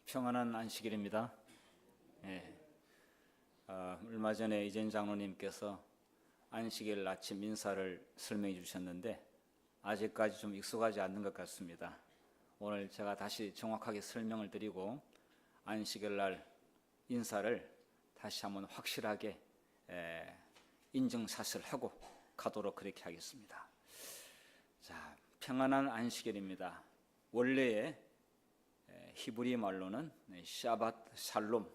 평안한 안식일입니다. 예. 얼마 전에 이재인 장로님께서 안식일 아침 인사를 설명해 주셨는데 아직까지 좀 익숙하지 않는 것 같습니다. 오늘 제가 다시 정확하게 설명을 드리고 안식일 날 인사를 다시 한번 확실하게 인증샷을 하고 가도록 그렇게 하겠습니다. 자, 평안한 안식일입니다. 원래의 히브리 말로는 샤밧 살롬,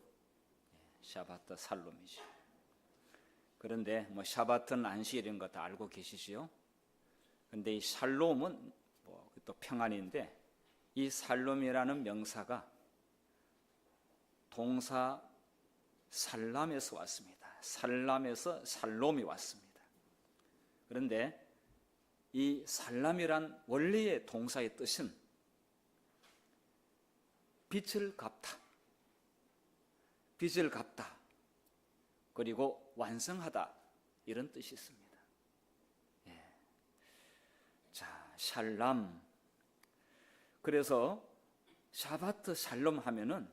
샤밧 살롬이죠. 그런데 샤밧은 안식일인 거 다 알고 계시지요? 근데 이 살롬은 또 평안인데, 이 살롬이라는 명사가 동사 살람에서 왔습니다. 살람에서 살롬이 왔습니다. 그런데 이 살람이란 원래의 동사의 뜻은 빚을 갚다, 빚을 갚다, 그리고 완성하다, 이런 뜻이 있습니다. 자, 샬람. 그래서 샤바트 샬롬 하면은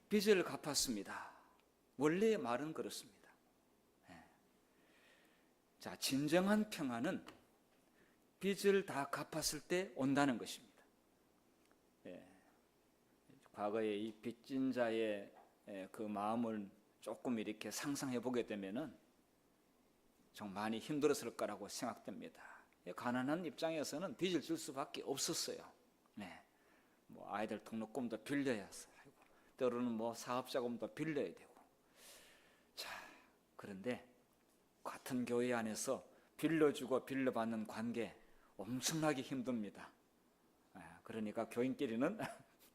빚을 갚았습니다. 원래의 말은 그렇습니다. 자, 진정한 평안은 빚을 다 갚았을 때 온다는 것입니다. 과거에 이 빚진 자의 그 마음을 조금 이렇게 상상해 보게 되면은 좀 많이 힘들었을 거라고 생각됩니다. 가난한 입장에서는 빚을 줄 수밖에 없었어요. 아이들 등록금도 빌려야 하고, 때로는 사업자금도 빌려야 되고. 자, 그런데 같은 교회 안에서 빌려주고 빌려받는 관계 엄청나게 힘듭니다. 그러니까 교인끼리는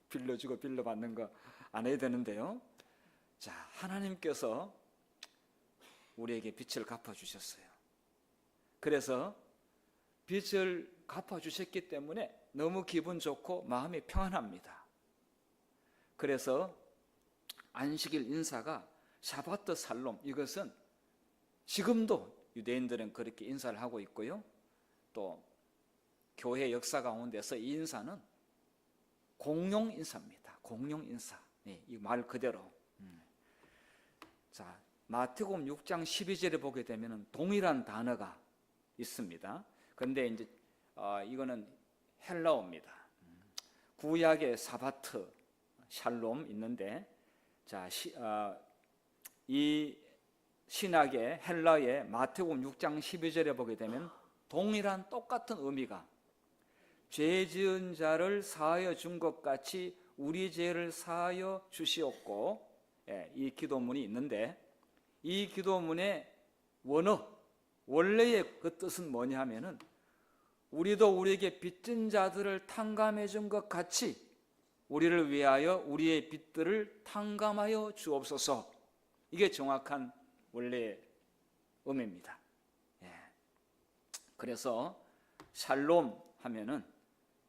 빌려주고 빌려받는 거 안 해야 되는데요. 자, 하나님께서 우리에게 빚을 갚아주셨어요. 그래서 빚을 갚아주셨기 때문에 너무 기분 좋고 마음이 평안합니다. 그래서 안식일 인사가 샤바트 살롬, 이것은 지금도 유대인들은 그렇게 인사를 하고 있고요. 또 교회 역사 가운데서 이 인사는 공용 인사입니다. 공용 인사. 이 말 그대로. 자, 마태복음 6장 12절에 보게 되면 동일한 단어가 있습니다. 그런데 이제 이거는 헬라어입니다. 구약의 사바트, 샬롬 있는데, 자, 이 신약의 헬라의 마태복음 6장 12절에 보게 되면 동일한 똑같은 의미가 죄 지은 자를 사하여 준 것 같이 우리 죄를 사하여 주시옵고, 이 기도문이 있는데, 이 기도문의 원래의 그 뜻은 뭐냐 하면은 우리도 우리에게 빚진 자들을 탕감해 준 것 같이 우리를 위하여 우리의 빚들을 탕감하여 주옵소서. 이게 정확한 원래의 의미입니다. 그래서 샬롬 하면은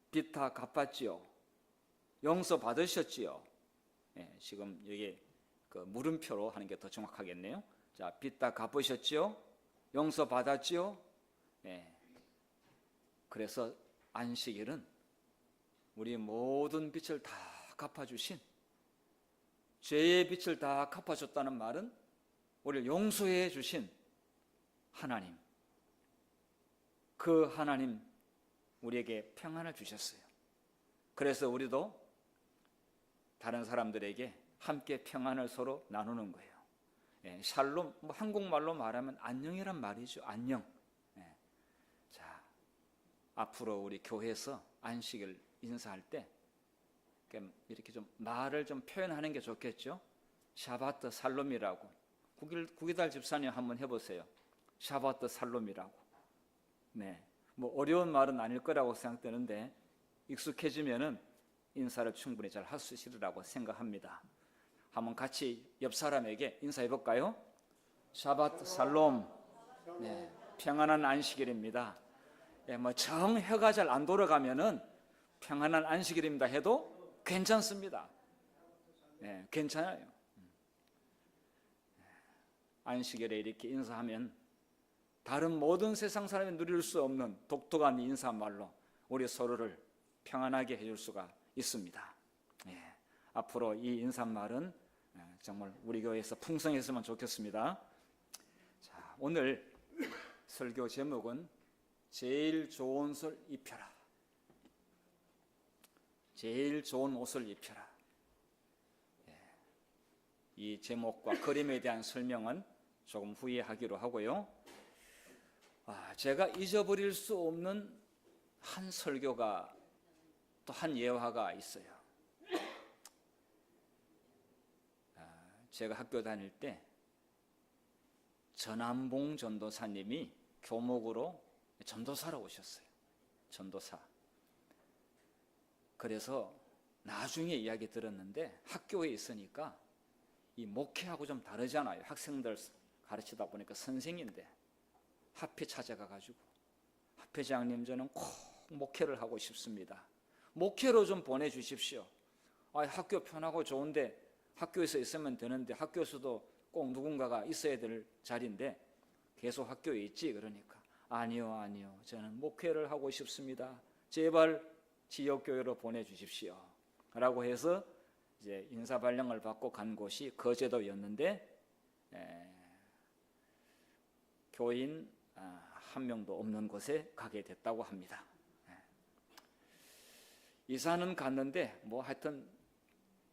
빚 다 갚았지요, 용서 받으셨지요. 지금 여기 그 물음표로 하는 게 더 정확하겠네요. 자, 빚 다 갚으셨지요, 용서 받았지요. 그래서 안식일은 우리 모든 빚을 다 갚아주신, 죄의 빚을 다 갚아줬다는 말은 우리를 용서해 주신 하나님, 그 하나님 우리에게 평안을 주셨어요. 그래서 우리도 다른 사람들에게 함께 평안을 서로 나누는 거예요. 샬롬, 한국말로 말하면 안녕이란 말이죠. 안녕. 자, 앞으로 우리 교회에서 안식일 인사할 때 이렇게 좀 말을 좀 표현하는 게 좋겠죠. 샤바트 살롬이라고. 구기달 집사님 한번 해보세요. 샤바트 살롬이라고. 어려운 말은 아닐 거라고 생각되는데 익숙해지면은 인사를 충분히 잘 할 수 있으리라고 생각합니다. 한번 같이 옆 사람에게 인사해 볼까요? 샤바트 살롬. 평안한 안식일입니다. 정 해가 잘 안 돌아가면은 평안한 안식일입니다 해도 괜찮습니다. 괜찮아요. 안식일에 이렇게 인사하면 다른 모든 세상 사람이 누릴 수 없는 독특한 인사말로 우리 서로를 평안하게 해줄 수가 있습니다. 앞으로 이 인사말은 정말 우리 교회에서 풍성했으면 좋겠습니다. 자, 오늘 설교 제목은 제일 좋은 옷을 입혀라. 제일 좋은 옷을 입혀라. 이 제목과 그림에 대한 설명은 조금 후에 하기로 하고요. 제가 잊어버릴 수 없는 한 설교가 또 한 예화가 있어요. 제가 학교 다닐 때 전한봉 전도사님이 교목으로 전도사로 오셨어요. 전도사. 그래서 나중에 이야기 들었는데 학교에 있으니까 이 목회하고 좀 다르잖아요. 학생들 가르치다 보니까 선생인데 학회 찾아가가지고 학회장님 저는 꼭 목회를 하고 싶습니다. 목회로 좀 보내주십시오. 학교 편하고 좋은데 학교에서 있으면 되는데 학교에서도 꼭 누군가가 있어야 될 자리인데 계속 학교에 있지. 그러니까 아니요 저는 목회를 하고 싶습니다. 제발 지역교회로 보내주십시오 라고 해서 이제 인사발령을 받고 간 곳이 거제도였는데 교인 한 명도 없는 곳에 가게 됐다고 합니다. 이사는 갔는데 하여튼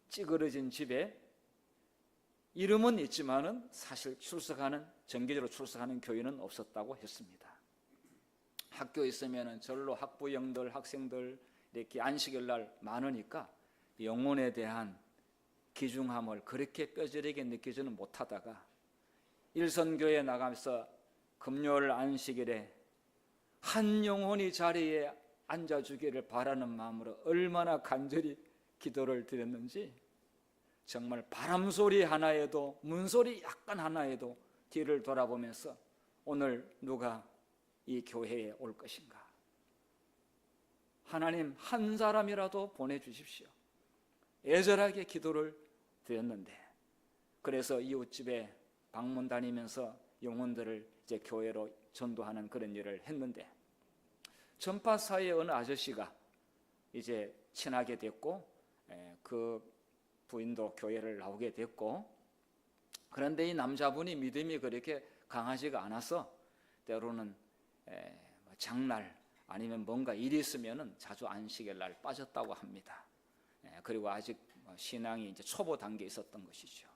찌그러진 집에 이름은 있지만은 사실 정기적으로 출석하는 교인은 없었다고 했습니다. 학교에 있으면은 절로 학부형들, 학생들 이렇게 안식일 날 많으니까 영혼에 대한 귀중함을 그렇게 뼈저리게 느끼지는 못하다가 일선교회에 나가면서 금요일 안식일에 한 영혼이 자리에 앉아주기를 바라는 마음으로 얼마나 간절히 기도를 드렸는지 정말 바람소리 하나에도 문소리 약간 하나에도 뒤를 돌아보면서 오늘 누가 이 교회에 올 것인가, 하나님 한 사람이라도 보내주십시오 애절하게 기도를 드렸는데, 그래서 이웃집에 방문 다니면서 영혼들을 이제 교회로 전도하는 그런 일을 했는데, 전파 사이에 어느 아저씨가 이제 친하게 됐고 그 부인도 교회를 나오게 됐고, 그런데 이 남자분이 믿음이 그렇게 강하지가 않아서 때로는 장날 아니면 뭔가 일이 있으면은 자주 안식일 날 빠졌다고 합니다. 그리고 아직 신앙이 이제 초보 단계에 있었던 것이죠.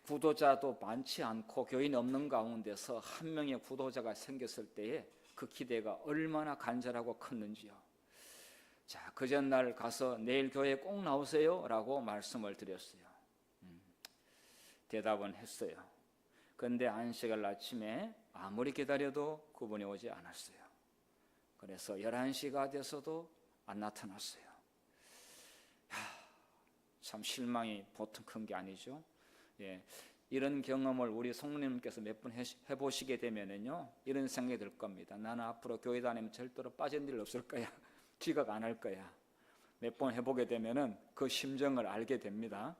구도자도 많지 않고 교인이 없는 가운데서 한 명의 구도자가 생겼을 때에 그 기대가 얼마나 간절하고 컸는지요. 그 전날 가서 내일 교회에 꼭 나오세요 라고 말씀을 드렸어요. 대답은 했어요. 그런데 안식일 아침에 아무리 기다려도 그분이 오지 않았어요. 그래서 11시가 돼서도 안 나타났어요. 참 실망이 보통 큰 게 아니죠. 이런 경험을 우리 성령님께서 몇 번 해보시게 되면은요, 이런 생각이 들 겁니다. 나는 앞으로 교회 다니면 절대로 빠진 일 없을 거야. 지각 안 할 거야. 몇 번 해보게 되면은 그 심정을 알게 됩니다.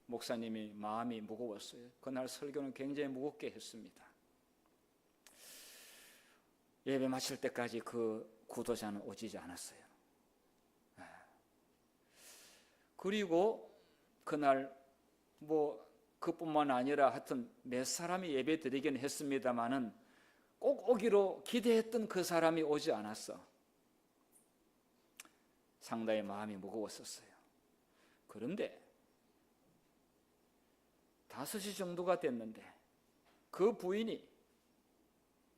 목사님이 마음이 무거웠어요. 그날 설교는 굉장히 무겁게 했습니다. 예배 마칠 때까지 그 구도자는 오지 않았어요. 그리고 그날 그뿐만 아니라 하여튼 몇 사람이 예배 드리긴 했습니다마는 꼭 오기로 기대했던 그 사람이 오지 않았어. 상당히 마음이 무거웠었어요. 그런데 5시 정도가 됐는데 그 부인이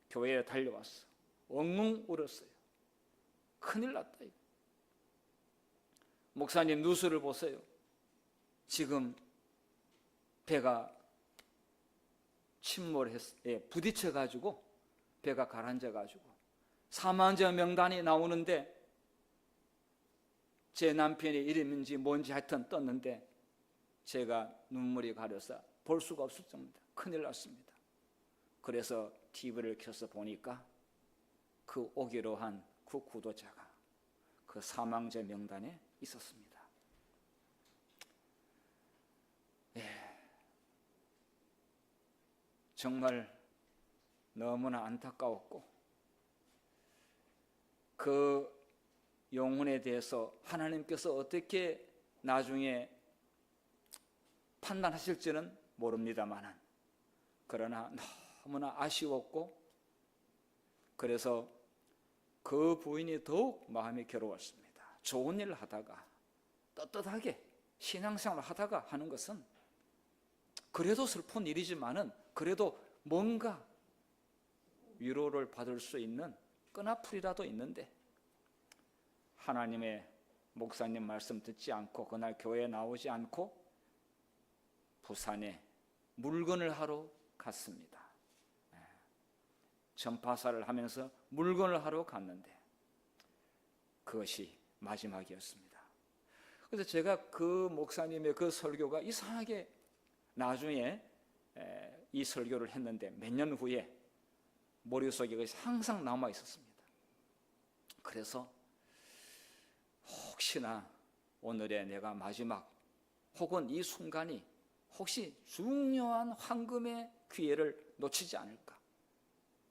교회에 달려왔어. 엉엉 울었어요. 큰일 났다. 목사님 뉴스를 보세요. 지금 배가 부딪혀가지고 배가 가라앉아가지고 사망자 명단이 나오는데 제 남편의 이름인지 뭔지 하여튼 떴는데 제가 눈물이 가려서 볼 수가 없을 정도입니다. 큰일 났습니다. 그래서 TV를 켜서 보니까 그 오기로 한 그 구도자가 그 사망자 명단에 있었습니다. 정말 너무나 안타까웠고, 그 영혼에 대해서 하나님께서 어떻게 나중에 판단하실지는 모릅니다만은, 그러나 너무나 아쉬웠고, 그래서 그 부인이 더욱 마음이 괴로웠습니다. 좋은 일을 하다가 떳떳하게 신앙생활을 하다가 하는 것은 그래도 슬픈 일이지만은 그래도 뭔가 위로를 받을 수 있는 끈아풀이라도 있는데, 하나님의 목사님 말씀 듣지 않고 그날 교회에 나오지 않고 부산에 물건을 하러 갔습니다. 전파사를 하면서 물건을 하러 갔는데 그것이 마지막이었습니다. 그래서 제가 그 목사님의 그 설교가 이상하게 나중에 이 설교를 했는데 몇 년 후에 머릿속에 그것이 항상 남아 있었습니다. 그래서 혹시나 오늘의 내가 마지막 혹은 이 순간이 혹시 중요한 황금의 기회를 놓치지 않을까,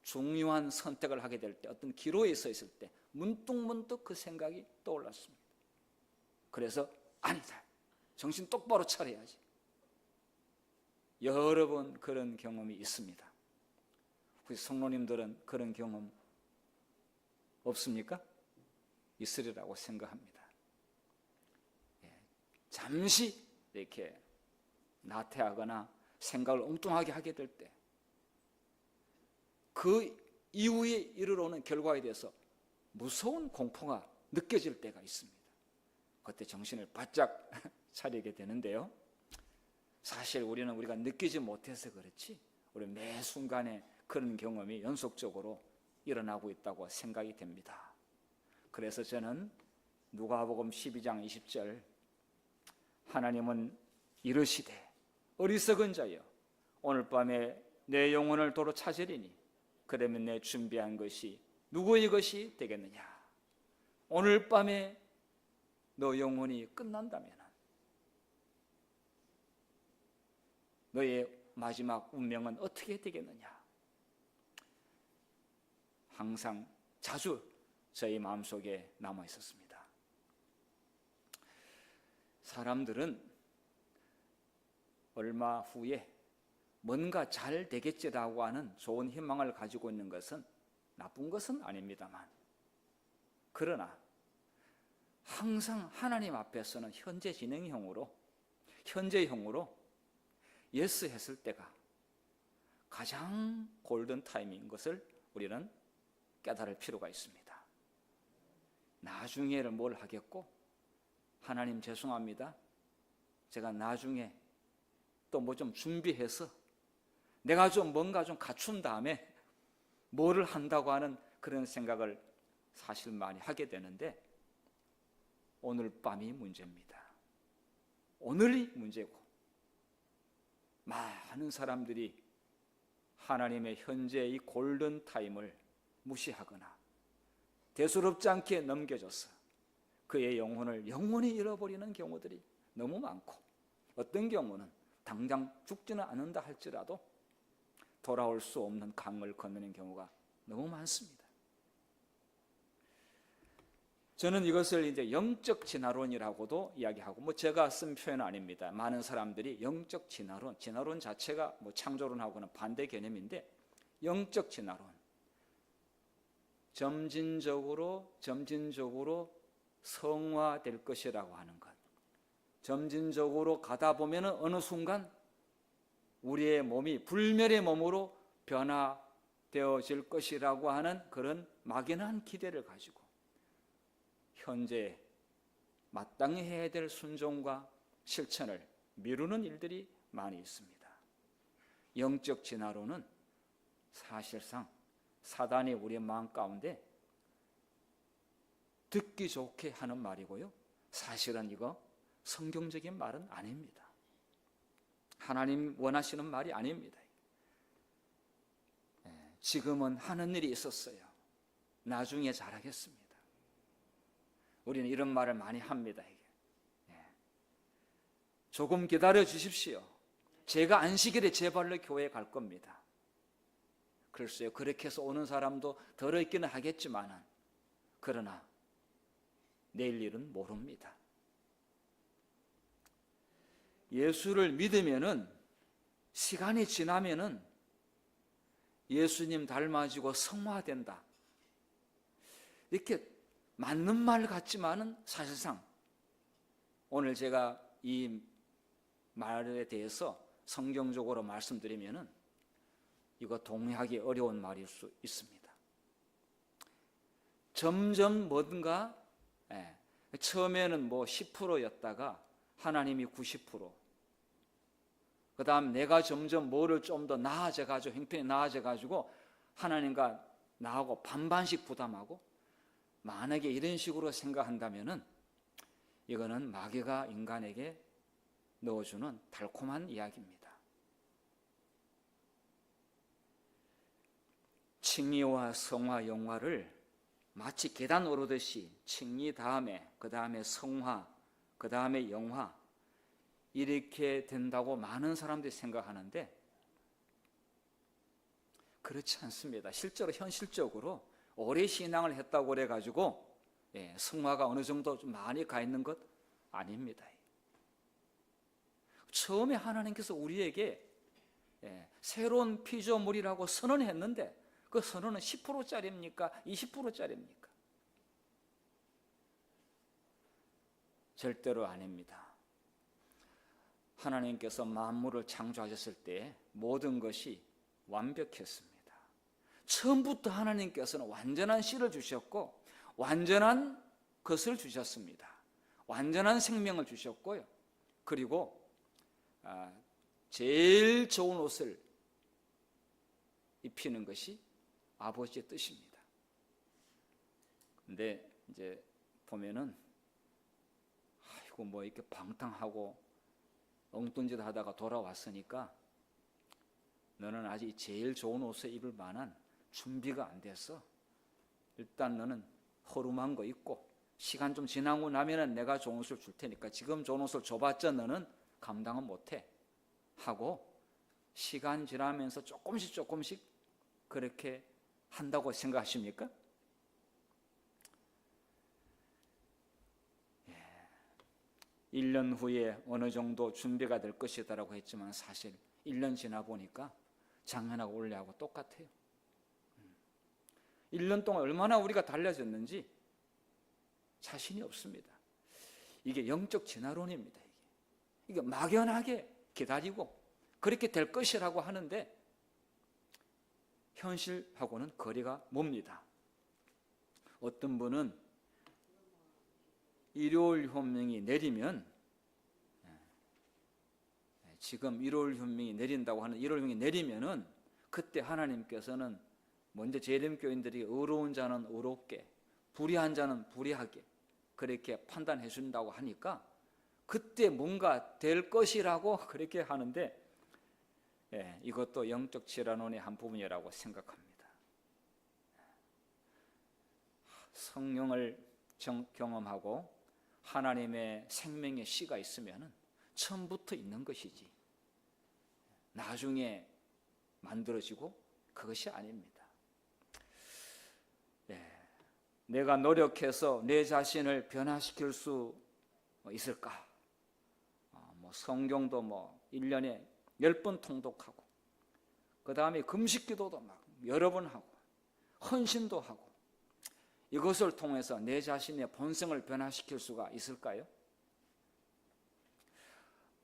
중요한 선택을 하게 될 때, 어떤 기로에 서 있을 때 문득문득 그 생각이 떠올랐습니다. 그래서 아니다, 정신 똑바로 차려야지. 여러 번 그런 경험이 있습니다. 혹시 성도님들은 그런 경험 없습니까? 있으리라고 생각합니다. 잠시 이렇게 나태하거나 생각을 엉뚱하게 하게 될 때, 그 이후에 이르러오는 결과에 대해서 무서운 공포가 느껴질 때가 있습니다. 그때 정신을 바짝 차리게 되는데요, 사실 우리가 느끼지 못해서 그렇지 우리 매 순간에 그런 경험이 연속적으로 일어나고 있다고 생각이 됩니다. 그래서 저는 누가복음 12장 20절, 하나님은 이르시되 어리석은 자여 오늘 밤에 내 영혼을 도로 찾으리니 그러면 내 준비한 것이 누구의 것이 되겠느냐. 오늘 밤에 너 영혼이 끝난다면 너의 마지막 운명은 어떻게 되겠느냐. 항상 자주 저희 마음속에 남아 있었습니다. 사람들은 얼마 후에 뭔가 잘 되겠지라고 하는 좋은 희망을 가지고 있는 것은 나쁜 것은 아닙니다만, 그러나 항상 하나님 앞에서는 현재 진행형으로 예스 했을 때가 가장 골든 타임인 것을 우리는 깨달을 필요가 있습니다. 나중에를 뭘 하겠고, 하나님 죄송합니다, 제가 나중에 또 뭐 좀 준비해서 내가 좀 뭔가 좀 갖춘 다음에 뭐를 한다고 하는 그런 생각을 사실 많이 하게 되는데, 오늘 밤이 문제입니다. 오늘이 문제고, 많은 사람들이 하나님의 현재의 골든 타임을 무시하거나 대수롭지 않게 넘겨줘서 그의 영혼을 영원히 잃어버리는 경우들이 너무 많고, 어떤 경우는 당장 죽지는 않는다 할지라도 돌아올 수 없는 강을 건너는 경우가 너무 많습니다. 저는 이것을 이제 영적 진화론이라고도 이야기하고, 제가 쓴 표현은 아닙니다. 많은 사람들이 영적 진화론 자체가 창조론하고는 반대 개념인데, 영적 진화론, 점진적으로 성화될 것이라고 하는 것, 점진적으로 가다 보면 어느 순간 우리의 몸이 불멸의 몸으로 변화되어질 것이라고 하는 그런 막연한 기대를 가지고 현재 마땅히 해야 될 순종과 실천을 미루는 일들이 많이 있습니다. 영적 진화론은 사실상 사단이 우리의 마음 가운데 듣기 좋게 하는 말이고요, 사실은 이거 성경적인 말은 아닙니다. 하나님 원하시는 말이 아닙니다. 지금은 하는 일이 있었어요, 나중에 잘하겠습니다. 우리는 이런 말을 많이 합니다. 조금 기다려 주십시오, 제가 안식일에 제 발로 교회에 갈 겁니다. 글쎄요, 그렇게 해서 오는 사람도 덜어 있기는 하겠지만, 그러나 내일 일은 모릅니다. 예수를 믿으면은 시간이 지나면은 예수님 닮아지고 성화된다. 이렇게 맞는 말 같지만은 사실상 오늘 제가 이 말에 대해서 성경적으로 말씀드리면은 이거 동의하기 어려운 말일 수 있습니다. 점점 뭔가 처음에는 뭐 10%였다가 하나님이 90%, 그 다음 내가 점점 뭐를 좀 더 나아져가지고 형편이 나아져가지고 하나님과 나하고 반반씩 부담하고, 만약에 이런 식으로 생각한다면은 이거는 마귀가 인간에게 넣어주는 달콤한 이야기입니다. 칭의와 성화, 영화를 마치 계단 오르듯이 칭의 다음에 그 다음에 성화, 그 다음에 영화, 이렇게 된다고 많은 사람들이 생각하는데 그렇지 않습니다. 실제로 현실적으로 오래 신앙을 했다고 그래가지고 성화가 어느 정도 좀 많이 가 있는 것 아닙니다. 처음에 하나님께서 우리에게 새로운 피조물이라고 선언했는데 그 선언은 10%짜리입니까? 20%짜리입니까? 절대로 아닙니다. 하나님께서 만물을 창조하셨을 때 모든 것이 완벽했습니다. 처음부터 하나님께서는 완전한 씨를 주셨고 완전한 것을 주셨습니다. 완전한 생명을 주셨고요. 그리고 제일 좋은 옷을 입히는 것이 아버지의 뜻입니다. 근데 이제 보면은 아이고 뭐 이렇게 방탕하고 엉뚱 짓 하다가 돌아왔으니까 너는 아직 제일 좋은 옷을 입을 만한 준비가 안 됐어. 일단 너는 허름한 거 입고 시간 좀 지나고 나면은 내가 좋은 옷을 줄 테니까 지금 좋은 옷을 줘봤자 너는 감당은 못해 하고 시간 지나면서 조금씩 그렇게 한다고 생각하십니까? 1년 후에 어느 정도 준비가 될 것이다라고 했지만 사실 1년 지나 보니까 작년하고 올해하고 똑같아요. 1년 동안 얼마나 우리가 달라졌는지 자신이 없습니다. 이게 영적 진화론입니다. 이게 막연하게 기다리고 그렇게 될 것이라고 하는데 현실하고는 거리가 멉니다. 어떤 분은 일요일 현명이 내리면, 지금 일요일 현명이 내린다고 하는 일요일 현명이 내리면은 그때 하나님께서는 먼저 재림교인들이 의로운 자는 의롭게, 불의한 자는 불의하게 그렇게 판단해 준다고 하니까 그때 뭔가 될 것이라고 그렇게 하는데, 이것도 영적 질환론의 한 부분이라고 생각합니다. 성령을 경험하고 하나님의 생명의 씨가 있으면 처음부터 있는 것이지 나중에 만들어지고 그것이 아닙니다. 내가 노력해서 내 자신을 변화시킬 수 있을까? 성경도 1년에 10번 통독하고 그 다음에 금식기도도 막 여러 번 하고 헌신도 하고 이것을 통해서 내 자신의 본성을 변화시킬 수가 있을까요?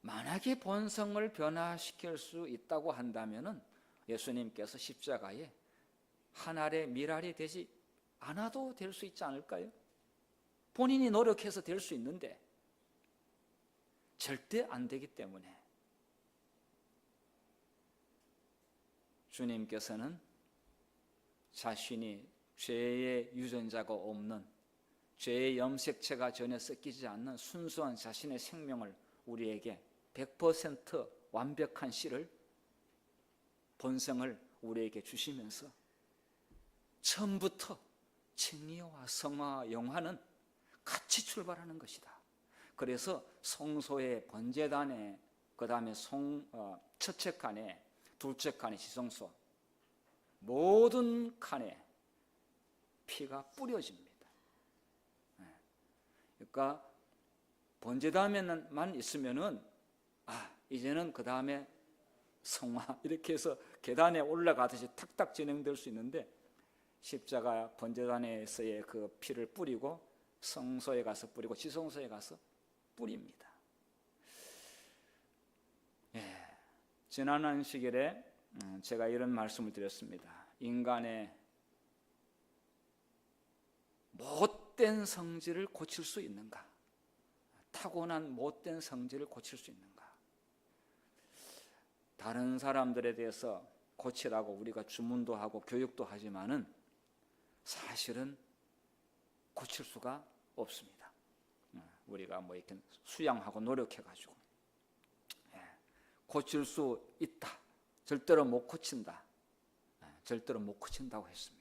만약에 본성을 변화시킬 수 있다고 한다면 예수님께서 십자가에 한 알의 밀알이 되지 않아도 될 수 있지 않을까요? 본인이 노력해서 될 수 있는데 절대 안 되기 때문에 주님께서는 자신이 죄의 유전자가 없는, 죄의 염색체가 전혀 섞이지 않는 순수한 자신의 생명을 우리에게 100% 완벽한 씨를, 본성을 우리에게 주시면서 처음부터 칭의와 성화와 영화는 같이 출발하는 것이다. 그래서 성소의 번제단에, 그 다음에 첫째 칸에, 둘째 칸에 지성소, 모든 칸에 피가 뿌려집니다. 그러니까 번제단에만 있으면은 이제는 그 다음에 성화 이렇게 해서 계단에 올라가듯이 탁탁 진행될 수 있는데, 십자가 번제단에서의 그 피를 뿌리고 성소에 가서 뿌리고 지성소에 가서 뿌립니다. 지난 안식일에 제가 이런 말씀을 드렸습니다. 인간의 못된 성질을 고칠 수 있는가? 타고난 못된 성질을 고칠 수 있는가? 다른 사람들에 대해서 고치라고 우리가 주문도 하고 교육도 하지만은 사실은 고칠 수가 없습니다. 우리가 뭐 이렇게 수양하고 노력해가지고 고칠 수 있다. 절대로 못 고친다. 절대로 못 고친다고 했습니다.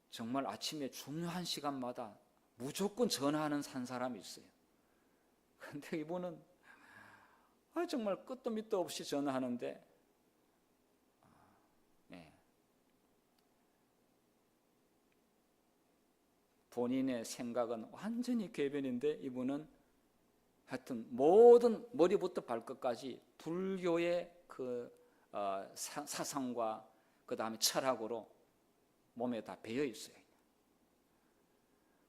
정말 아침에 중요한 시간마다 무조건 전화하는 한 사람이 있어요. 그런데 이분은 정말 끝도 밑도 없이 전화하는데 본인의 생각은 완전히 궤변인데 이분은 하여튼 모든 머리부터 발끝까지 불교의 그 사상과 그 다음에 철학으로 몸에 다 배어 있어요.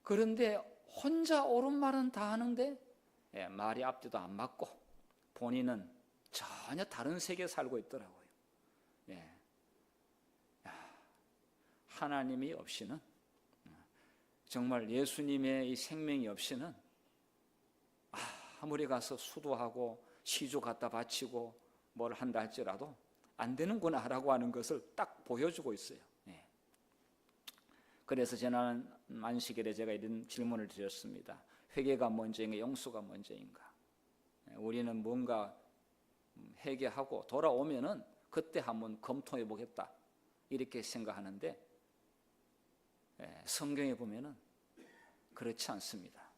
그런데 혼자 옳은 말은 다 하는데 말이 앞뒤도 안 맞고 본인은 전혀 다른 세계에 살고 있더라고요. 하나님이 없이는, 정말 예수님의 이 생명이 없이는 아무리 가서 수도하고 시주 갖다 바치고 뭘 한다 할지라도 안 되는구나 라고 하는 것을 딱 보여주고 있어요. 그래서 지난 안식일에 제가 이런 질문을 드렸습니다. 회개가 먼저인가 용서가 먼저인가? 우리는 뭔가 회개하고 돌아오면은 그때 한번 검토해 보겠다 이렇게 생각하는데 성경에 보면은 그렇지 않습니다.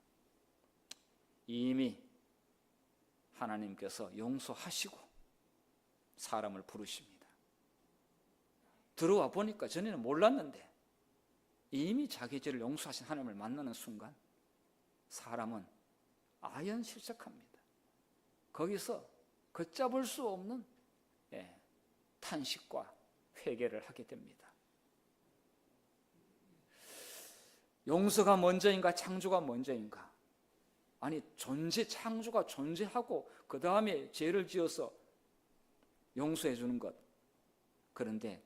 이미 하나님께서 용서하시고 사람을 부르십니다. 들어와 보니까 전에는 몰랐는데 이미 자기 죄를 용서하신 하나님을 만나는 순간 사람은 아연실색합니다. 거기서 걷잡을 수 없는 탄식과 회개를 하게 됩니다. 용서가 먼저인가 창조가 먼저인가? 아니, 창조가 존재하고 그 다음에 죄를 지어서 용서해 주는 것. 그런데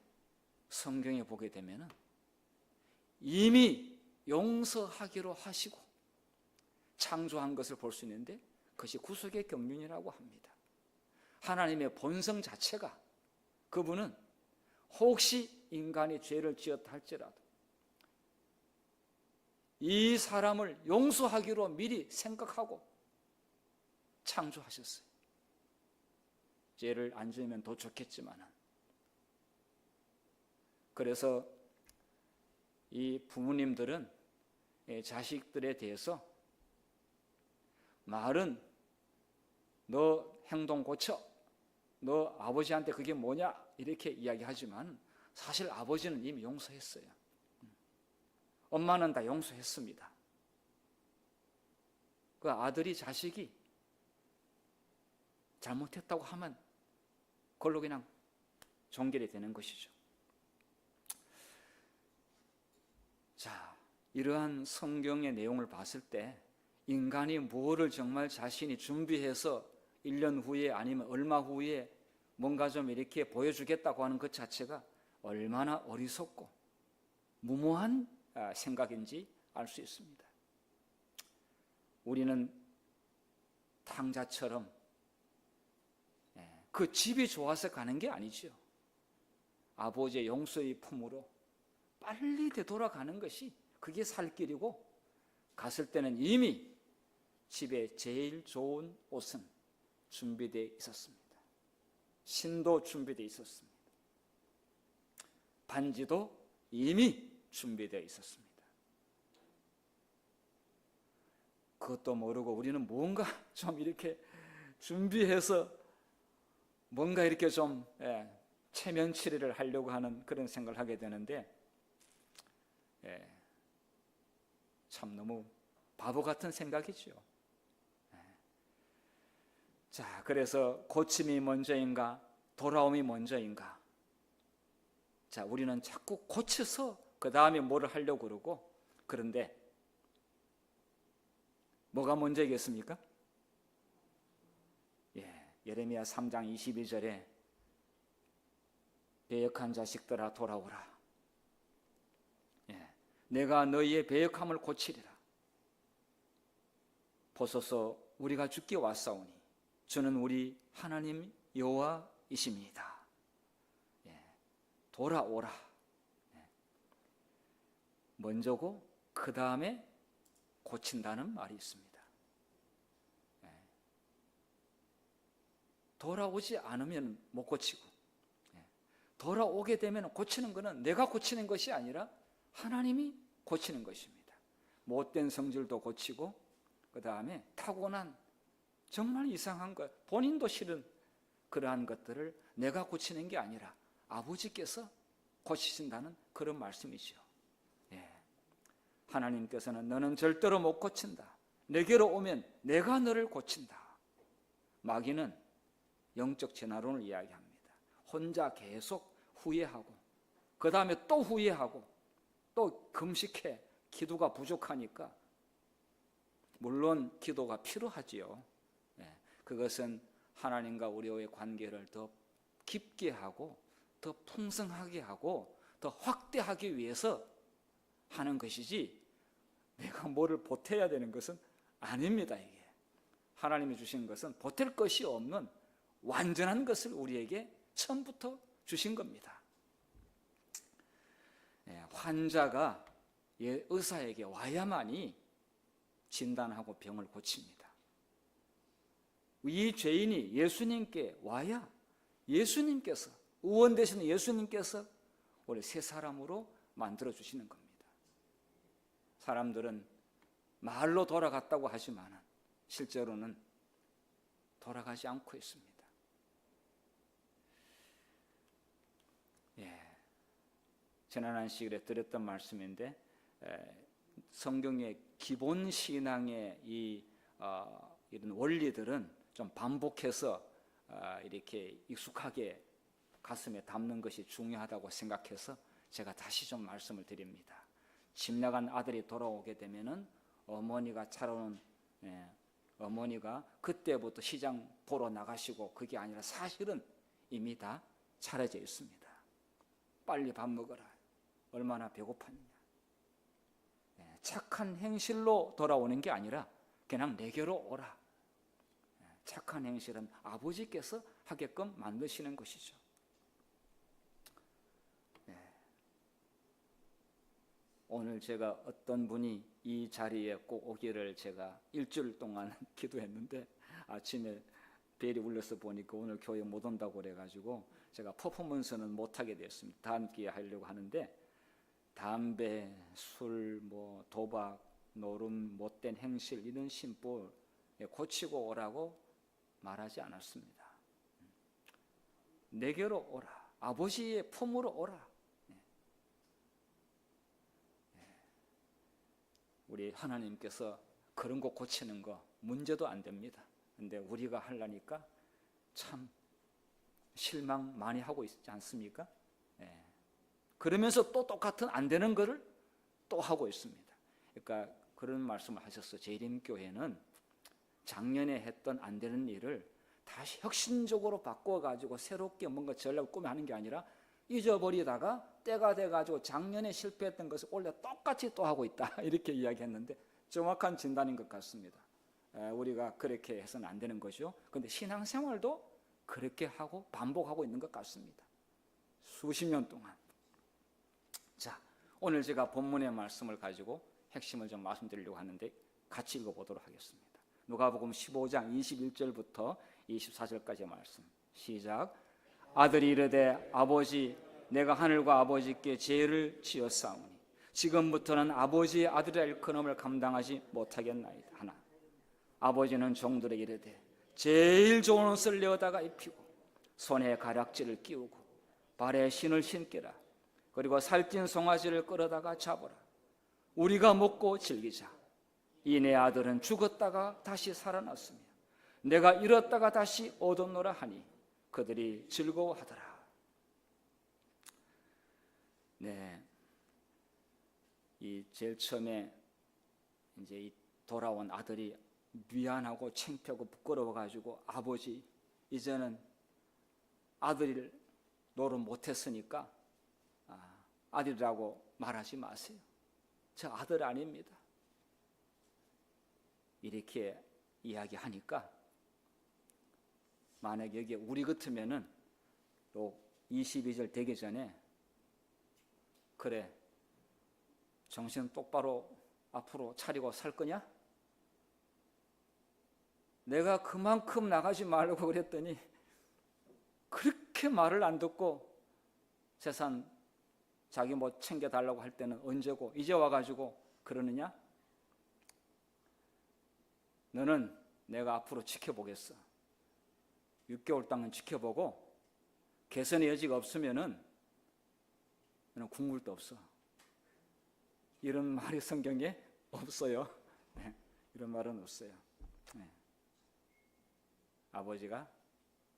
성경에 보게 되면은 이미 용서하기로 하시고 창조한 것을 볼 수 있는데 그것이 구속의 경륜이라고 합니다. 하나님의 본성 자체가, 그분은 혹시 인간이 죄를 지었다 할지라도 이 사람을 용서하기로 미리 생각하고 창조하셨어요. 죄를 안 지으면 더 좋겠지만, 그래서 이 부모님들은 자식들에 대해서 말은 너 행동 고쳐, 너 아버지한테 그게 뭐냐 이렇게 이야기하지만 사실 아버지는 이미 용서했어요. 엄마는 다 용서했습니다. 그 아들이 자식이 잘못했다고 하면 그걸로 그냥 종결이 되는 것이죠. 자, 이러한 성경의 내용을 봤을 때 인간이 뭐를 정말 자신이 준비해서 1년 후에 아니면 얼마 후에 뭔가 좀 이렇게 보여주겠다고 하는 것 자체가 얼마나 어리석고 무모한 생각인지 알 수 있습니다. 우리는 탕자처럼 그 집이 좋아서 가는 게 아니죠. 아버지의 용서의 품으로 빨리 되돌아가는 것이 그게 살 길이고, 갔을 때는 이미 집에 제일 좋은 옷은 준비되어 있었습니다. 신도 준비되어 있었습니다. 반지도 이미 준비되어 있었습니다. 그것도 모르고 우리는 뭔가 좀 이렇게 준비해서 뭔가 이렇게 좀 체면 처리를 하려고 하는 그런 생각을 하게 되는데, 참 너무 바보 같은 생각이죠. 자, 그래서 고침이 먼저인가 돌아옴이 먼저인가? 자, 우리는 자꾸 고쳐서 그 다음에 뭐를 하려고 그러고, 그런데 뭐가 먼저이겠습니까? 예레미야 3장 22절에 배역한 자식들아 돌아오라. 내가 너희의 배역함을 고치리라. 보소서 우리가 주께 왔사오니 주는 우리 하나님 여호와이십니다. 돌아오라. 먼저고 그 다음에 고친다는 말이 있습니다. 돌아오지 않으면 못 고치고, 돌아오게 되면 고치는 것은 내가 고치는 것이 아니라 하나님이 고치는 것입니다. 못된 성질도 고치고, 그 다음에 타고난 정말 이상한 것, 본인도 싫은 그러한 것들을 내가 고치는 게 아니라 아버지께서 고치신다는 그런 말씀이죠. 하나님께서는 너는 절대로 못 고친다. 내게로 오면 내가 너를 고친다. 마귀는 영적 진화론을 이야기합니다. 혼자 계속 후회하고, 그 다음에 또 후회하고, 또 금식해 기도가 부족하니까, 물론 기도가 필요하지요. 그것은 하나님과 우리의 관계를 더 깊게 하고 더 풍성하게 하고 더 확대하기 위해서 하는 것이지, 내가 뭐를 보태야 되는 것은 아닙니다. 이게 하나님이 주신 것은 보탤 것이 없는 완전한 것을 우리에게 처음부터 주신 겁니다. 환자가 의사에게 와야만이 진단하고 병을 고칩니다. 이 죄인이 예수님께 와야 예수님께서, 의원 되시는 예수님께서 우리 새 사람으로 만들어 주시는 겁니다. 사람들은 말로 돌아갔다고 하지만 실제로는 돌아가지 않고 있습니다. 지난 안식일에 드렸던 말씀인데, 성경의 기본 신앙의 이런 원리들은 좀 반복해서 이렇게 익숙하게 가슴에 담는 것이 중요하다고 생각해서 제가 다시 좀 말씀을 드립니다. 집 나간 아들이 돌아오게 되면은 어머니가 차려놓은, 어머니가 그때부터 시장 보러 나가시고, 그게 아니라 사실은 이미 다 차려져 있습니다. 빨리 밥 먹어라. 얼마나 배고팠냐. 착한 행실로 돌아오는 게 아니라 그냥 내게로 오라. 착한 행실은 아버지께서 하게끔 만드시는 것이죠. 오늘 제가 어떤 분이 이 자리에 꼭 오기를 제가 일주일 동안 기도했는데, 아침에 벨이 울려서 보니까 오늘 교회 못 온다고 그래가지고 제가 퍼포먼스는 못하게 됐습니다. 다음 기회에 하려고 하는데, 담배, 술, 도박, 노름, 못된 행실, 이런 심보 고치고 오라고 말하지 않았습니다. 내게로 오라. 아버지의 품으로 오라. 우리 하나님께서 그런 거 고치는 거 문제도 안 됩니다. 근데 우리가 하려니까 참 실망 많이 하고 있지 않습니까? 그러면서 또 똑같은 안 되는 거를 또 하고 있습니다. 그러니까 그런 말씀을 하셨어요. 재림교회는 작년에 했던 안 되는 일을 다시 혁신적으로 바꿔가지고 새롭게 뭔가 전략을 꾸며하는 게 아니라 잊어버리다가 때가 돼가지고 작년에 실패했던 것을 올해 똑같이 또 하고 있다. 이렇게 이야기했는데 정확한 진단인 것 같습니다. 우리가 그렇게 해서는 안 되는 거죠. 그런데 신앙생활도 그렇게 하고 반복하고 있는 것 같습니다. 수십 년 동안. 자, 오늘 제가 본문의 말씀을 가지고 핵심을 좀 말씀드리려고 하는데 같이 읽어보도록 하겠습니다. 누가복음 15장 21절부터 24절까지의 말씀. 시작. 아들이 이르되 아버지, 내가 하늘과 아버지께 죄를 지었사오니 지금부터는 아버지의 아들이라 일컫음을 감당하지 못하겠나이다 하나, 아버지는 종들에게 이르되 제일 좋은 옷을 내어다가 입히고 손에 가락지를 끼우고 발에 신을 신기라. 그리고 살찐 송아지를 끌어다가 잡으라. 우리가 먹고 즐기자. 이 내 아들은 죽었다가 다시 살아났으며 내가 잃었다가 다시 얻었노라 하니 그들이 즐거워하더라. 네, 이 제일 처음에 이제 이 돌아온 아들이 미안하고 창피하고 부끄러워가지고 아버지, 이제는 아들을 노릇 못했으니까 아들이라고 말하지 마세요. 저 아들 아닙니다. 이렇게 이야기하니까 만약 여기 우리 같으면은 또 22절 되기 전에 그래 정신 똑바로 앞으로 차리고 살 거냐? 내가 그만큼 나가지 말라고 그랬더니 그렇게 말을 안 듣고 재산 자기 뭐 챙겨달라고 할 때는 언제고 이제 와가지고 그러느냐? 너는 내가 앞으로 지켜보겠어. 6개월 동안 지켜보고 개선의 여지가 없으면은 너는 국물도 없어. 이런 말이 성경에 없어요. 네, 이런 말은 없어요. 네. 아버지가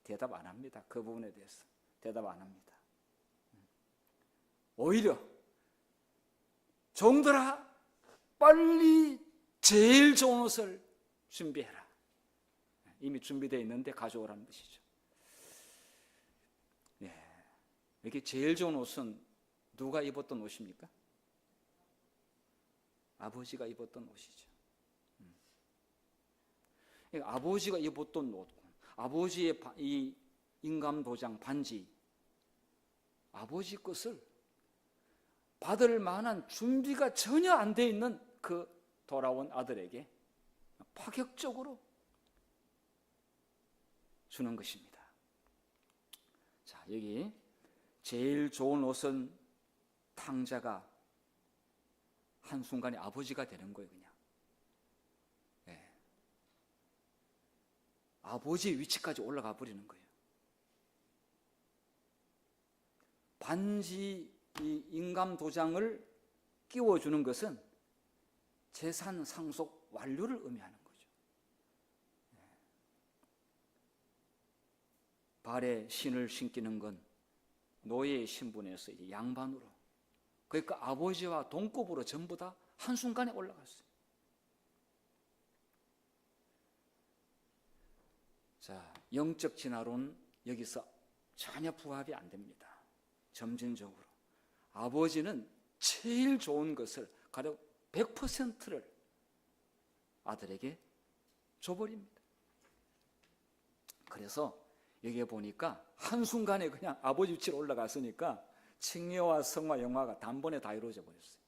대답 안 합니다. 그 부분에 대해서 대답 안 합니다. 오히려 종들아 빨리 제일 좋은 옷을 준비해라. 이미 준비되어 있는데 가져오라는 뜻이죠. 네. 이렇게 제일 좋은 옷은 누가 입었던 옷입니까? 아버지가 입었던 옷이죠. 아버지가 입었던 옷, 아버지의 이 인감도장 반지, 아버지 것을 받을 만한 준비가 전혀 안 돼 있는 그 돌아온 아들에게 파격적으로 주는 것입니다. 자, 여기 제일 좋은 옷은 탕자가 한순간에 아버지가 되는 거예요. 그냥 네. 아버지의 위치까지 올라가 버리는 거예요. 반지 이 인감도장을 끼워주는 것은 재산 상속 완료를 의미하는 거죠. 발에 신을 신기는 건 노예의 신분에서 이제 양반으로, 그러니까 아버지와 동급으로 전부 다 한순간에 올라갔어요. 자, 영적 진화론 여기서 전혀 부합이 안 됩니다. 점진적으로 아버지는 제일 좋은 것을 가령 100%를 아들에게 줘버립니다. 그래서 여기에 보니까 한순간에 그냥 아버지 위치로 올라갔으니까 칭의와 성화, 영화가 단번에 다 이루어져 버렸어요.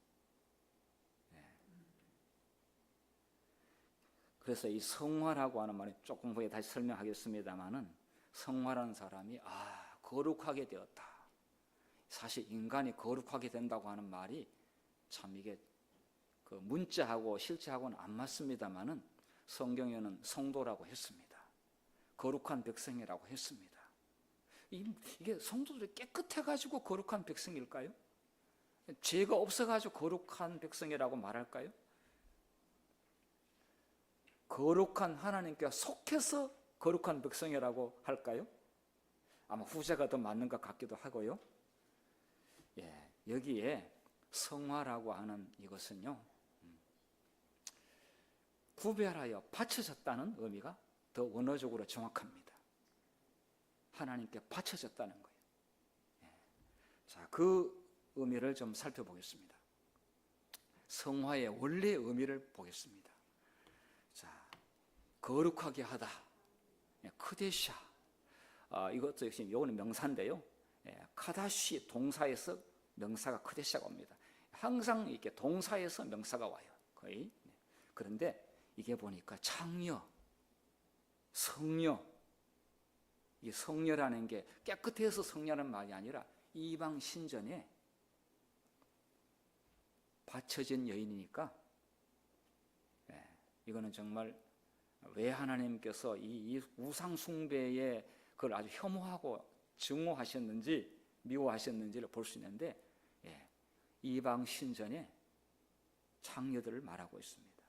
그래서 이 성화라고 하는 말이 조금 후에 다시 설명하겠습니다만은, 성화라는 사람이 거룩하게 되었다. 사실 인간이 거룩하게 된다고 하는 말이 참 이게 그 문자하고 실제하고는 안 맞습니다만은 성경에는 성도라고 했습니다. 거룩한 백성이라고 했습니다. 이게 성도들이 깨끗해가지고 거룩한 백성일까요? 죄가 없어가지고 거룩한 백성이라고 말할까요? 거룩한 하나님께 속해서 거룩한 백성이라고 할까요? 아마 후자가 더 맞는 것 같기도 하고요. 예, 여기에 성화라고 하는 이것은요, 구별하여 바쳐졌다는 의미가 더 원어적으로 정확합니다. 하나님께 바쳐졌다는 거예요. 예. 자, 그 의미를 좀 살펴보겠습니다. 성화의 원래의 의미를 보겠습니다. 자, 거룩하게 하다, 크데샤. 이것도 역시 이거는 명사인데요. 카다시 동사에서 명사가 크데샤가 옵니다. 항상 이렇게 동사에서 명사가 와요. 거의. 그런데 이게 보니까 창녀, 성녀, 이 성녀라는 게 깨끗해서 성녀라는 말이 아니라 이방 신전에 바쳐진 여인이니까, 이거는 정말 왜 하나님께서 이 우상 숭배에 그걸 아주 혐오하고 증오하셨는지 미워하셨는지를 볼 수 있는데, 이방 신전에 장녀들을 말하고 있습니다.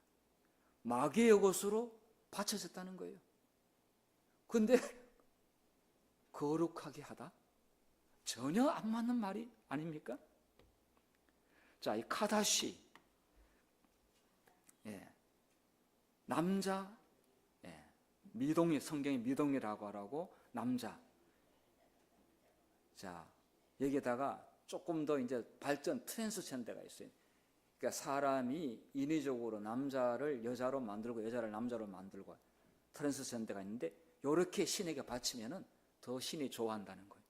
마귀의 것으로 바쳐졌다는 거예요. 근데 거룩하게 하다? 전혀 안 맞는 말이 아닙니까? 자, 이 카다시, 남자, 미동이, 성경이 미동이라고 하라고 남자. 자, 여기에다가 조금 더 이제 발전 트랜스젠더가 있어요. 그러니까 사람이 인위적으로 남자를 여자로 만들고 여자를 남자로 만들고 트랜스젠더가 있는데, 이렇게 신에게 바치면은 더 신이 좋아한다는 거예요.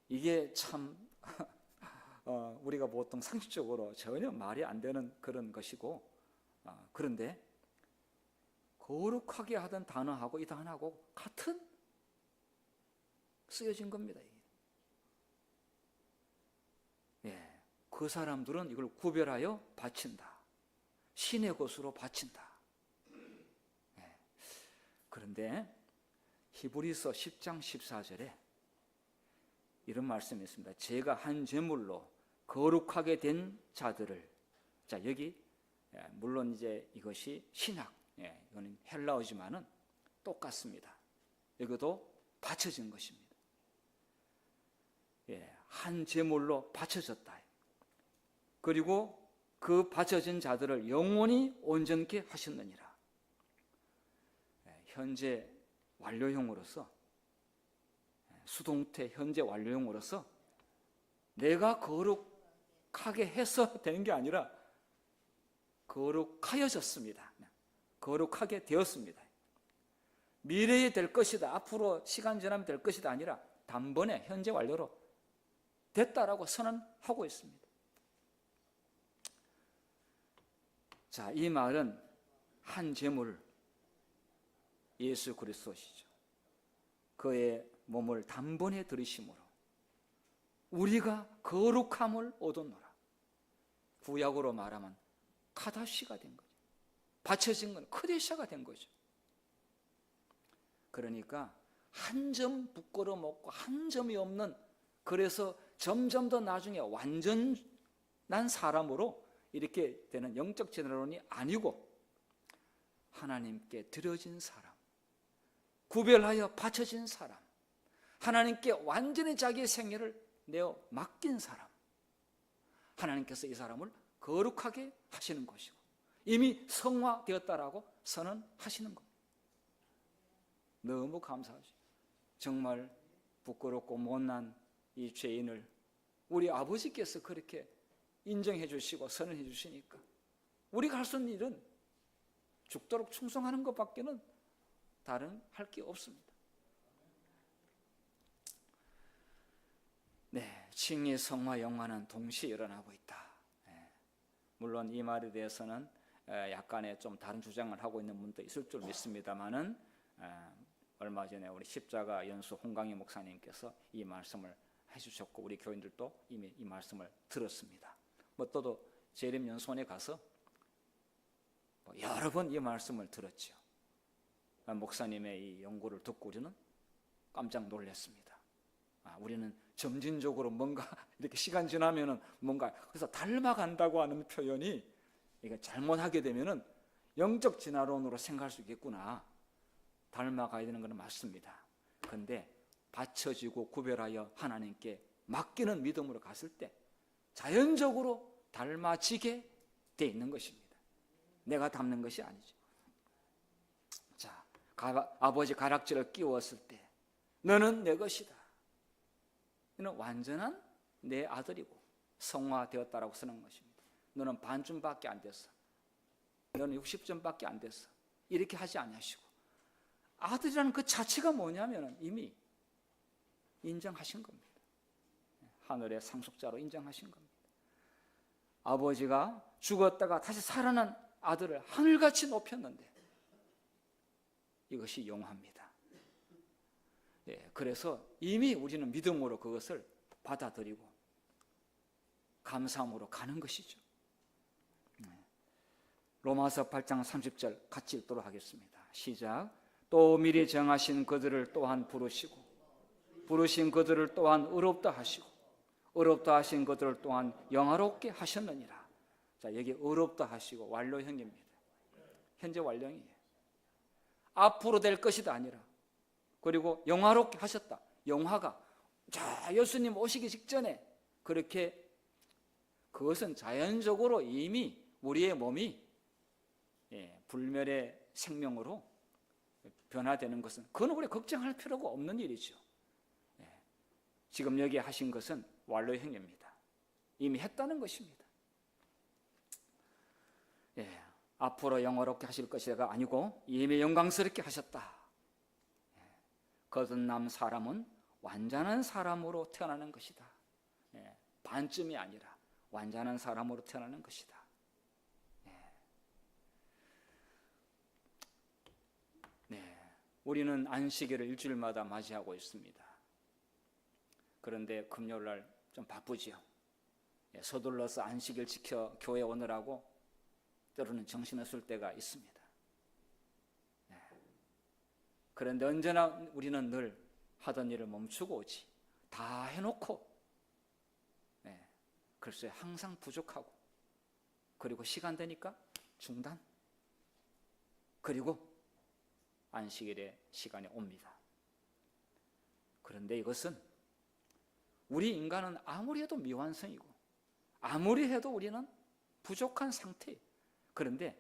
이게 참 우리가 보통 상식적으로 전혀 말이 안 되는 그런 것이고, 그런데 거룩하게 하던 단어하고 이 단어하고 같은 쓰여진 겁니다. 그 사람들은 이걸 구별하여 바친다. 신의 것으로 바친다. 그런데 히브리서 10장 14절에 이런 말씀이 있습니다. 제가 한 제물로 거룩하게 된 자들을, 자, 여기 물론 이제 이것이 신학, 이거는 헬라어지만은 똑같습니다. 여기도 바쳐진 것입니다. 한 제물로 바쳐졌다. 그리고 그 바쳐진 자들을 영원히 온전케 하셨느니라. 현재 완료형으로서, 수동태 현재 완료형으로서 내가 거룩하게 해서 되는 게 아니라 거룩하여졌습니다. 거룩하게 되었습니다. 미래에 될 것이다, 앞으로 시간 지나면 될 것이다 아니라 단번에 현재 완료로 됐다라고 선언하고 있습니다. 자, 이 말은 한 제물 예수 그리스도시죠. 그의 몸을 단번에 들이심으로 우리가 거룩함을 얻었노라. 구약으로 말하면 카다시가 된 거죠. 바쳐진 건 크데샤가 된 거죠. 그러니까 한 점 부끄러 먹고 한 점이 없는, 그래서 점점 더 나중에 완전한 사람으로 이렇게 되는 영적 제너런이 아니고 하나님께 드려진 사람, 구별하여 바쳐진 사람, 하나님께 완전히 자기의 생애를 내어 맡긴 사람, 하나님께서 이 사람을 거룩하게 하시는 것이고 이미 성화되었다라고 선언하시는 겁니다. 너무 감사하죠. 정말 부끄럽고 못난 이 죄인을 우리 아버지께서 그렇게 인정해 주시고 선언해 주시니까 우리가 할 수 있는 일은 죽도록 충성하는 것밖에는 다른 할 게 없습니다. 칭의, 성화, 영화는 동시에 일어나고 있다. 물론 이 말에 대해서는 약간의 좀 다른 주장을 하고 있는 분도 있을 줄 믿습니다만은 얼마 전에 우리 십자가 연수 홍강희 목사님께서 이 말씀을 해주셨고 우리 교인들도 이미 이 말씀을 들었습니다. 또도 재림연수원에 가서 여러 번 이 말씀을 들었죠. 목사님의 이 연구를 듣고 우리는 깜짝 놀랐습니다. 우리는 점진적으로 뭔가 이렇게 시간 지나면은 뭔가, 그래서 닮아간다고 하는 표현이 이게 잘못하게 되면은 영적 진화론으로 생각할 수 있겠구나. 닮아가야 되는 것은 맞습니다. 그런데 받쳐지고 구별하여 하나님께 맡기는 믿음으로 갔을 때 자연적으로 닮아지게 돼 있는 것입니다. 내가 닮는 것이 아니죠. 자, 아버지 가락지를 끼웠을 때 너는 내 것이다. 너는 완전한 내 아들이고 성화되었다라고 쓰는 것입니다. 너는 반쯤밖에 안 됐어. 너는 60점밖에 안 됐어. 이렇게 하지 아니하시고 아들이라는 그 자체가 뭐냐면 이미 인정하신 겁니다. 하늘의 상속자로 인정하신 겁니다. 아버지가 죽었다가 다시 살아난 아들을 하늘같이 높였는데 이것이 용합니다. 그래서 이미 우리는 믿음으로 그것을 받아들이고 감사함으로 가는 것이죠. 로마서 8장 30절 같이 읽도록 하겠습니다. 시작. 또 미리 정하신 그들을 또한 부르시고 부르신 그들을 또한 의롭다 하시고 의롭다 하신 그들을 또한 영화롭게 하셨느니라. 자, 여기 어렵다 하시고 완료형입니다. 현재 완료형이에요. 앞으로 될 것이다 아니라. 그리고 영화롭게 하셨다. 영화가 자, 예수님 오시기 직전에 그렇게 그것은 자연적으로 이미 우리의 몸이 불멸의 생명으로 변화되는 것은 그건 우리 걱정할 필요가 없는 일이죠. 지금 여기 하신 것은 완료형입니다. 이미 했다는 것입니다. 앞으로 영화롭게 하실 것이가 아니고 이미 영광스럽게 하셨다. 거듭난 사람은 완전한 사람으로 태어나는 것이다. 반쯤이 아니라 완전한 사람으로 태어나는 것이다. 우리는 안식일을 일주일마다 맞이하고 있습니다. 그런데 금요일날 좀 바쁘지요. 서둘러서 안식일 지켜 교회 오느라고 때로는 정신없을 때가 있습니다. 그런데 언제나 우리는 늘 하던 일을 멈추고 오지. 다 해놓고 글쎄 항상 부족하고 그리고 시간 되니까 중단. 그리고 안식일의 시간이 옵니다. 그런데 이것은 우리 인간은 아무리 해도 미완성이고 아무리 해도 우리는 부족한 상태예요. 그런데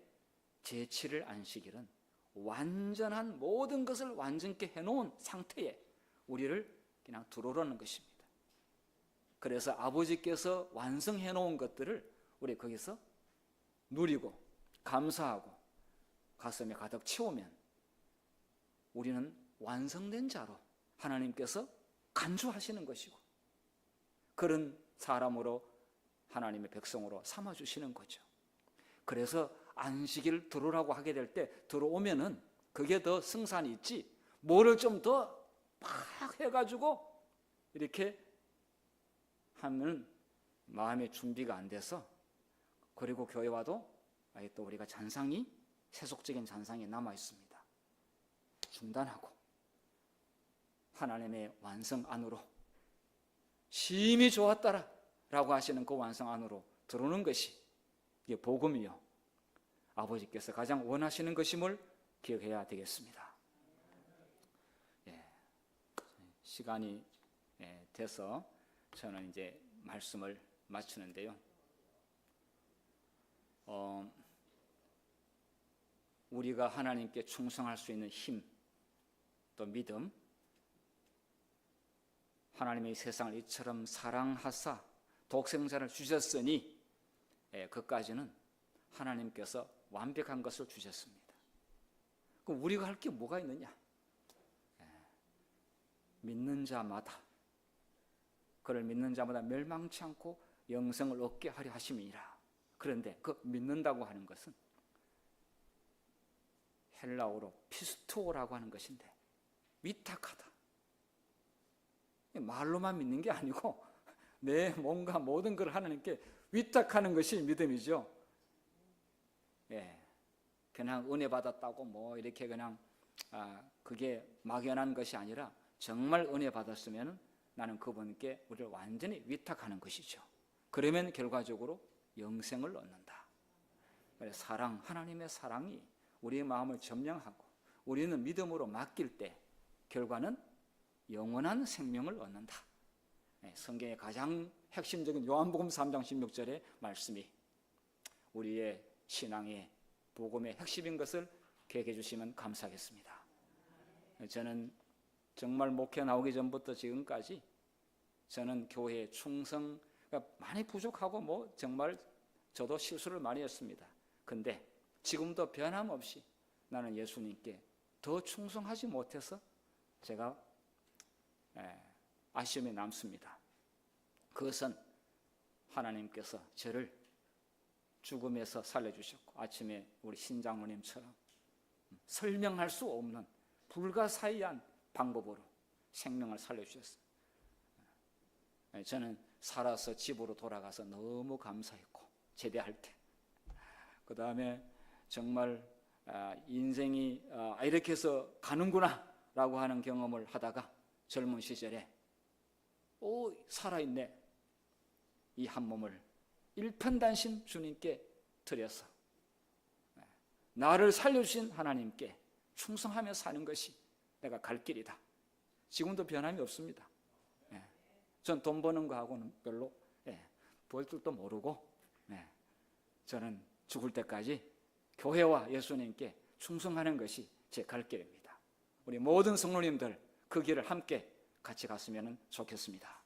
제7일 안식일은 완전한 모든 것을 완전케 해놓은 상태에 우리를 그냥 들어오라는 것입니다. 그래서 아버지께서 완성해 놓은 것들을 우리 거기서 누리고 감사하고 가슴에 가득 채우면 우리는 완성된 자로 하나님께서 간주하시는 것이고 그런 사람으로 하나님의 백성으로 삼아주시는 거죠. 그래서 안식일 들어오라고 하게 될 때 들어오면은 그게 더 승산이 있지 뭐를 좀 더 막 해가지고 이렇게 하면 마음의 준비가 안 돼서 그리고 교회 와도 아예 또 우리가 잔상이 세속적인 잔상이 남아 있습니다. 중단하고 하나님의 완성 안으로 심히 좋았더라 라고 하시는 그 완성 안으로 들어오는 것이 이게 복음이요 아버지께서 가장 원하시는 것임을 기억해야 되겠습니다. 시간이 돼서 저는 이제 말씀을 마치는데요. 우리가 하나님께 충성할 수 있는 힘, 또 믿음, 하나님의 세상을 이처럼 사랑하사 독생자를 주셨으니 그까지는 하나님께서 완벽한 것을 주셨습니다. 그럼 우리가 할 게 뭐가 있느냐? 믿는 자마다 그를 믿는 자마다 멸망치 않고 영생을 얻게 하려 하심이니라. 그런데 그 믿는다고 하는 것은 헬라어로 피스토라고 하는 것인데 위탁하다. 말로만 믿는 게 아니고 내 몸과 모든 걸 하나님께 위탁하는 것이 믿음이죠. 그냥 은혜 받았다고 뭐 이렇게 그냥 그게 막연한 것이 아니라 정말 은혜 받았으면 나는 그분께 우리를 완전히 위탁하는 것이죠. 그러면 결과적으로 영생을 얻는다. 사랑, 하나님의 사랑이 우리의 마음을 점령하고 우리는 믿음으로 맡길 때 결과는 영원한 생명을 얻는다. 성경의 가장 핵심적인 요한복음 3장 16절의 말씀이 우리의 신앙의 복음의 핵심인 것을 기억해 주시면 감사하겠습니다. 저는 정말 목회 나오기 전부터 지금까지 저는 교회에 충성가 많이 부족하고 뭐 정말 저도 실수를 많이 했습니다. 근데 지금도 변함없이 나는 예수님께 더 충성하지 못해서 제가 아쉬움이 남습니다. 그것은 하나님께서 저를 죽음에서 살려주셨고 아침에 우리 신장로님처럼 설명할 수 없는 불가사의한 방법으로 생명을 살려주셨어요. 저는 살아서 집으로 돌아가서 너무 감사했고 제대할 때 그 다음에 정말 인생이 이렇게 해서 가는구나 라고 하는 경험을 하다가 젊은 시절에 살아있네 이 한 몸을 일편단심 주님께 드려서 나를 살려주신 하나님께 충성하며 사는 것이 내가 갈 길이다. 지금도 변함이 없습니다. 전 돈 버는 거하고는 별로 볼 줄도 모르고 저는 죽을 때까지 교회와 예수님께 충성하는 것이 제 갈 길입니다. 우리 모든 성도님들 그 길을 함께 같이 갔으면 좋겠습니다.